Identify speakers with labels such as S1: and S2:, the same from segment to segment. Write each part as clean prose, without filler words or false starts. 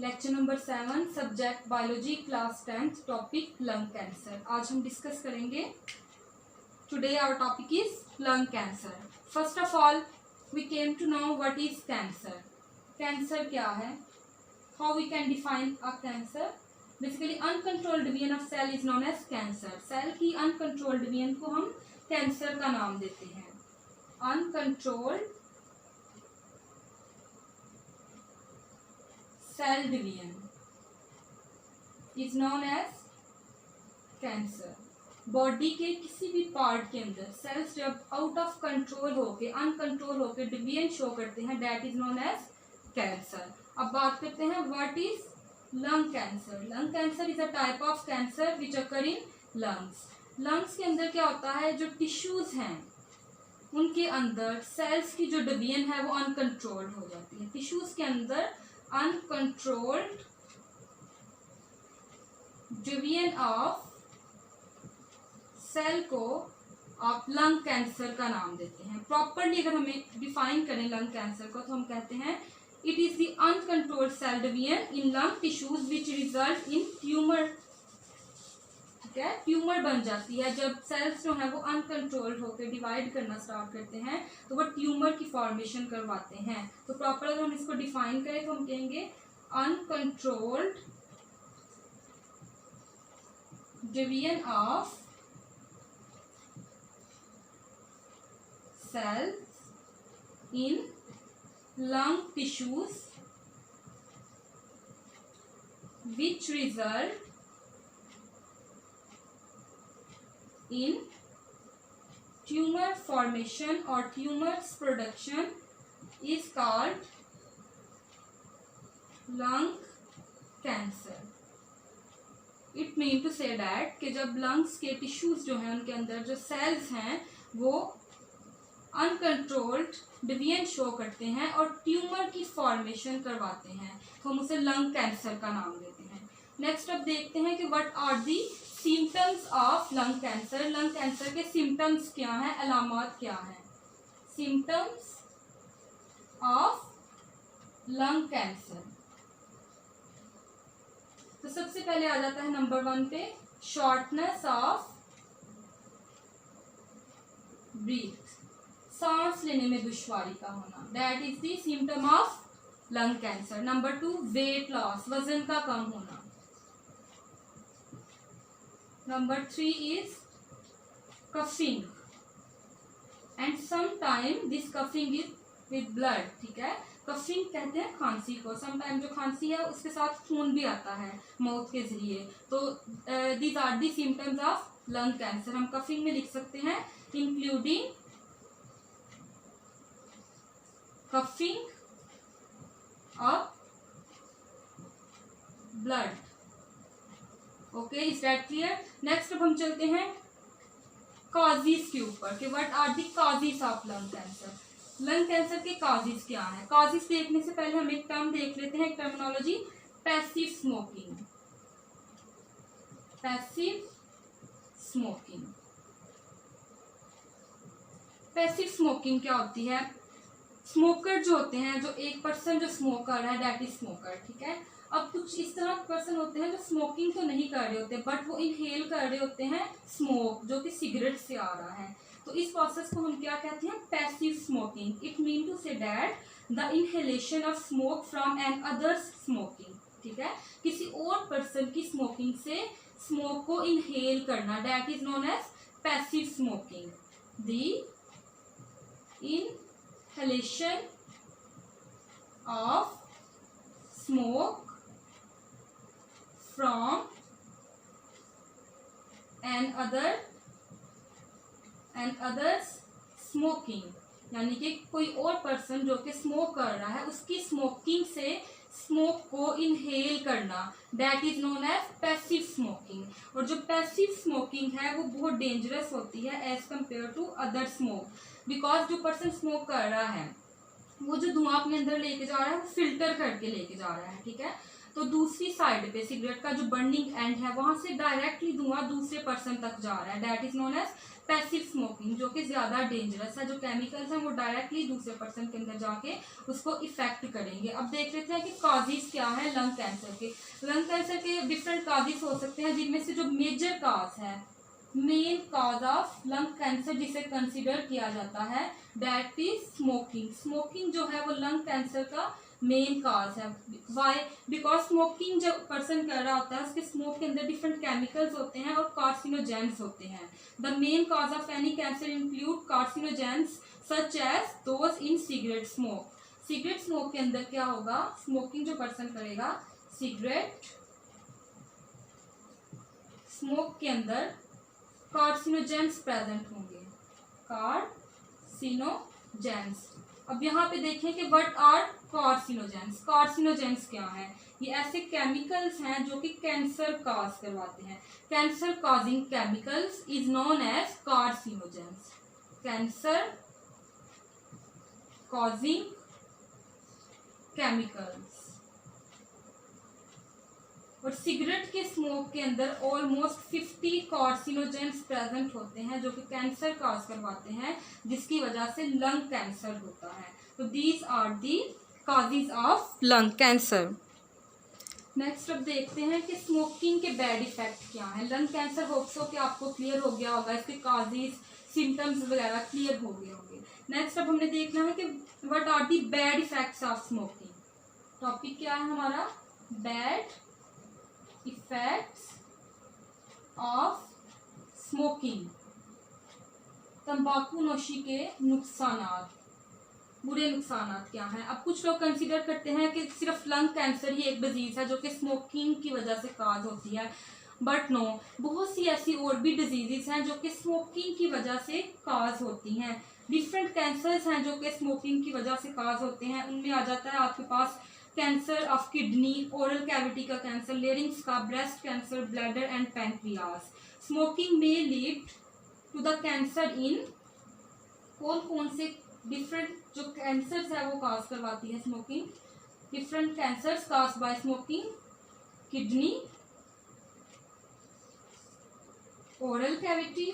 S1: Lecture number 7, subject biology, class 10th, topic lung cancer. आज हम discuss करेंगे। Today our topic is lung cancer. First of all we came to know what is cancer. Cancer क्या है, how we can define a cancer. Basically uncontrolled division of cell is known as cancer. Cell की uncontrolled division को हम cancer का नाम देते हैं। Uncontrolled cell division is known as cancer. Body के किसी भी पार्ट के अंदर सेल्स जब आउट ऑफ कंट्रोल होके अनकंट्रोल होके डिवीजन शो करते हैं, that is known as cancer. अब बात करते हैं what is lung cancer. Lung cancer is a type of cancer which occur in lungs. Lungs के अंदर क्या होता है, जो टिश्यूज हैं उनके अंदर सेल्स की जो डिवीजन है वो अनकंट्रोल्ड हो जाती है। टिश्यूज के अंदर अनकंट्रोल्ड डिवीजन ऑफ सेल को आप लंग कैंसर का नाम देते हैं। प्रॉपरली अगर हमें डिफाइन करें लंग कैंसर को तो हम कहते हैं it is the uncontrolled cell division in lung tissues which result in tumour. ठीक है, ट्यूमर बन जाती है जब सेल्स जो है वो अनकंट्रोल्ड होकर डिवाइड करना स्टार्ट करते हैं तो वो ट्यूमर की फॉर्मेशन करवाते हैं। तो प्रॉपर अगर हम इसको डिफाइन करें तो हम कहेंगे uncontrolled division of cells in lung tissues which result in tumor formation or tumors production is called lung cancer. It mean to say that कि जब lungs के tissues जो हैं उनके अंदर जो cells हैं वो अनकंट्रोल्ड डिवीजन शो करते हैं और ट्यूमर की फॉर्मेशन करवाते हैं तो हम उसे लंग कैंसर का नाम देते हैं। नेक्स्ट अब देखते हैं कि what are the symptoms of lung cancer. Lung cancer के सिम्टम्स क्या हैं, अलामत क्या हैं। सिम्टम्स ऑफ लंग कैंसर, तो सबसे पहले आ जाता है नंबर 1 पे शॉर्टनेस ऑफ ब्रीथ, सांस लेने में दुश्वारी का होना, that is the symptom of lung cancer. Number 2 weight loss, वजन का कम होना। Number 3 is coughing and sometime this coughing is with blood. ठीक है, कफिंग कहते हैं खांसी को। समटाइम जो खांसी है उसके साथ खून भी आता है माउथ के जरिए। तो these are the symptoms of lung cancer. हम कफिंग में लिख सकते हैं including coughing of blood. Okay, is that clear? Next अब हम चलते हैं causes के ऊपर कि what are the causes of lung cancer. Lung cancer के causes क्या है। causes देखने से पहले हम एक टर्म देख लेते हैं, एक terminology, passive smoking. Passive smoking, passive smoking क्या होती है। स्मोकर जो होते हैं, जो एक पर्सन जो स्मोक कर रहा है दैट इज स्मोकर। ठीक है, अब कुछ इस तरह के पर्सन होते हैं जो स्मोकिंग तो नहीं कर रहे होते बट वो इनहेल कर रहे होते हैं स्मोक जो कि सिगरेट से आ रहा है। तो इस प्रोसेस को हम क्या कहते हैं, passive smoking. It mean to say that the inhalation of smoke from an others smoking. ठीक है, किसी और पर्सन की स्मोकिंग से स्मोक को इनहेल करना, that is known as passive smoking. The inhalation of smoke from others smoking, यानी कि कोई और पर्सन जो कि स्मोक कर रहा है उसकी स्मोकिंग से स्मोक को इनहेल करना, that is known as passive smoking. और जो पैसिव स्मोकिंग है वो बहुत डेंजरस होती है as compare to other smoke, because जो पर्सन स्मोक कर रहा है वो जो धुआं अपने अंदर लेके जा रहा है वो फिल्टर करके लेके जा रहा है। ठीक है, तो दूसरी साइड पे सिगरेट का जो बर्निंग एंड है वहां से डायरेक्टली धुआं दूसरे पर्सन तक जा रहा है, that is known as passive smoking, जो कि ज्यादा डेंजरस है। जो केमिकल्स हैं वो डायरेक्टली दूसरे पर्सन के अंदर जाके उसको इफेक्ट करेंगे। अब देख लेते हैं कि कॉजेज क्या है लंग कैंसर के। लंग कैंसर के डिफरेंट कॉजेज हो सकते हैं, जिनमें से जो मेजर कॉज है, main cause of lung cancer जिसे कंसिडर किया जाता है दैट इज स्मोकिंग। स्मोकिंग जो है वो लंग कैंसर का मेन कॉज है। वाई? बिकॉज स्मोकिंग जब पर्सन कर रहा होता है उसके स्मोक के अंदर डिफरेंट केमिकल्स होते हैं और कार्सिनोजेंस होते हैं। The main cause of any cancer include carcinogens such as those in cigarette smoke. Cigarette smoke के अंदर क्या होगा, स्मोकिंग जो पर्सन करेगा सिगरेट स्मोक के अंदर कार्सिनोजेंस प्रेजेंट होंगे, कार्सिनोजेंस। अब यहाँ पे देखें कि व्हाट आर कार्सिनोजेंस। कार्सिनोजेंस क्या है? ये ऐसे केमिकल्स हैं जो कि कैंसर कॉज करवाते हैं। Cancer causing chemicals is known as carcinogens. Cancer causing chemicals. और सिगरेट के स्मोक के अंदर ऑलमोस्ट 50 कार्सिनोजेंस प्रेजेंट होते हैं जो कि कैंसर कॉज करवाते हैं, जिसकी वजह से लंग कैंसर होता है। तो these are the causes of lung cancer. Next अब देखते हैं कि स्मोकिंग के बैड इफेक्ट क्या है। लंग कैंसर होप्सो कि आपको क्लियर हो गया होगा, इसके कॉजेज सिम्टम्स वगैरह क्लियर हो गए होंगे। नेक्स्ट अब हमने देखना है कि what are the bad effects of smoking. Topic क्या है हमारा? Bad effects of smoking. तंबाकू नोशी के नुकसानात, बुरे नुकसानात क्या हैं। अब कुछ लोग कंसीडर करते हैं कि सिर्फ लंग कैंसर ही एक डिजीज है जो कि स्मोकिंग की वजह से काज होती है, बट नो, बहुत सी ऐसी और भी डिजीजेस हैं जो कि स्मोकिंग की वजह से काज होती हैं। डिफरेंट कैंसर्स हैं जो कि स्मोकिंग की वजह से काज होते हैं। उनमें आ जाता है आपके पास cancer of kidney, oral cavity का कैंसर, लेरिंग्स का, breast cancer, bladder and pancreas. Smoking में lead to the cancer in, कौन कौन से डिफरेंट जो कैंसर्स है वो काज करवाती है smoking? Different cancers cause by smoking, kidney, oral cavity,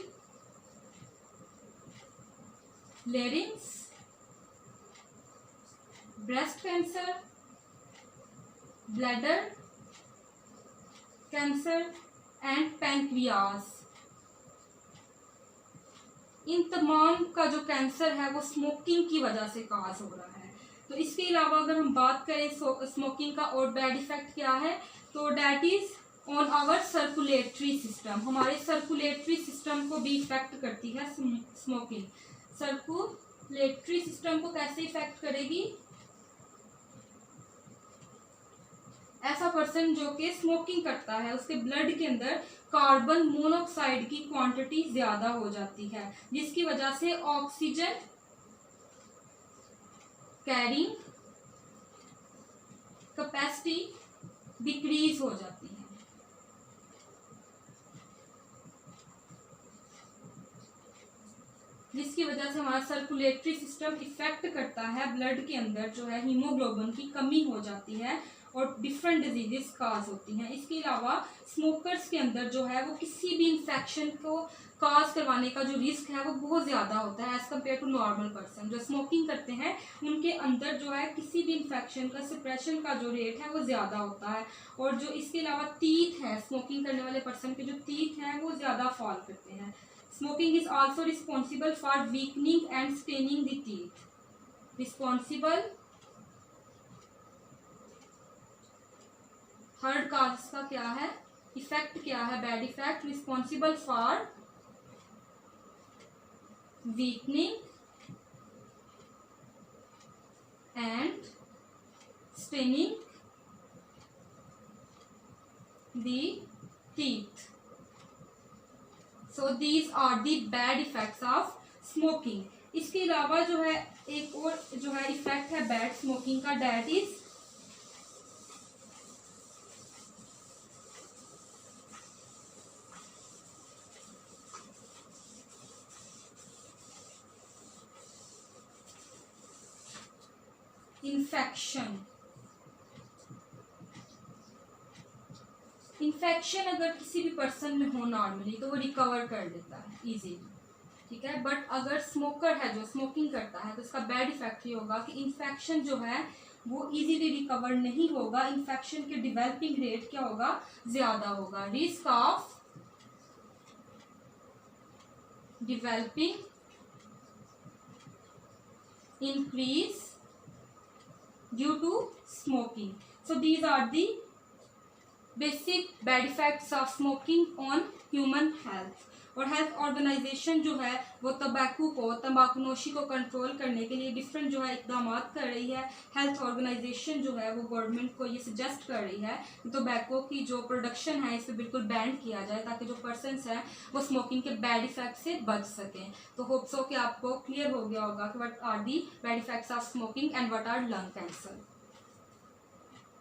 S1: larynx, breast cancer, bladder cancer and pancreas. इन तमाम का जो कैंसर है वो स्मोकिंग की वजह से काज हो रहा है। तो इसके अलावा अगर हम बात करें स्मोकिंग का और बैड इफेक्ट क्या है, तो that is on our circulatory system. हमारे सर्कुलेटरी सिस्टम को भी इफेक्ट करती है स्मोकिंग। सर्कुलेटरी सिस्टम को कैसे इफेक्ट करेगी? ऐसा पर्सन जो कि स्मोकिंग करता है उसके ब्लड के अंदर कार्बन मोनोऑक्साइड की क्वांटिटी ज्यादा हो जाती है, जिसकी वजह से ऑक्सीजन कैरिंग कैपेसिटी डिक्रीज हो जाती है। जिसकी वजह से हमारा सर्कुलेटरी सिस्टम इफेक्ट करता है, ब्लड के अंदर जो है हीमोग्लोबिन की कमी हो जाती है और डिफरेंट डिजीजेस काज होती हैं। इसके अलावा स्मोकर्स के अंदर जो है वो किसी भी इंफेक्शन को काज करवाने का जो रिस्क है वो बहुत ज़्यादा होता है as compare to normal person. जो स्मोकिंग करते हैं उनके अंदर जो है किसी भी इंफेक्शन का सप्रेशन का जो रेट है वो ज़्यादा होता है। और जो इसके अलावा टीथ है, स्मोकिंग करने वाले पर्सन के जो टीथ हैं वो ज़्यादा फॉल करते हैं। Smoking is also responsible for weakening and staining the teeth. Responsible third cause का क्या है, इफेक्ट क्या है, bad effect? Responsible for weakening and staining the teeth. So these are the bad effects of smoking. इसके अलावा जो है एक और जो है इफेक्ट है बैड स्मोकिंग का, दैट इज इन्फेक्शन। इन्फेक्शन अगर किसी भी पर्सन में हो नॉर्मली तो वो रिकवर कर लेता है इजीली, ठीक है। बट अगर स्मोकर है जो स्मोकिंग करता है तो इसका बैड इफेक्ट ये होगा कि इन्फेक्शन जो है वो इजीली रिकवर नहीं होगा, इन्फेक्शन के डिवेलपिंग रेट क्या होगा, ज़्यादा होगा। Risk of developing increase due to smoking. So these are the basic bad effects of smoking on human health. और हेल्थ ऑर्गेनाइजेशन जो है वो तंबाकूनोशी को कंट्रोल करने के लिए डिफरेंट जो है इकदाम कर रही है। हेल्थ ऑर्गेनाइजेशन जो है वो गवर्नमेंट को ये सजेस्ट कर रही है कि टोबैको की जो प्रोडक्शन है इसे बिल्कुल बैन किया जाए ताकि जो पर्सनस हैं वो स्मोकिंग के बैड इफेक्ट से बच सकें। तो होप सो कि आपको क्लियर हो गया होगा कि what are the bad effects of smoking and what are lung cancer.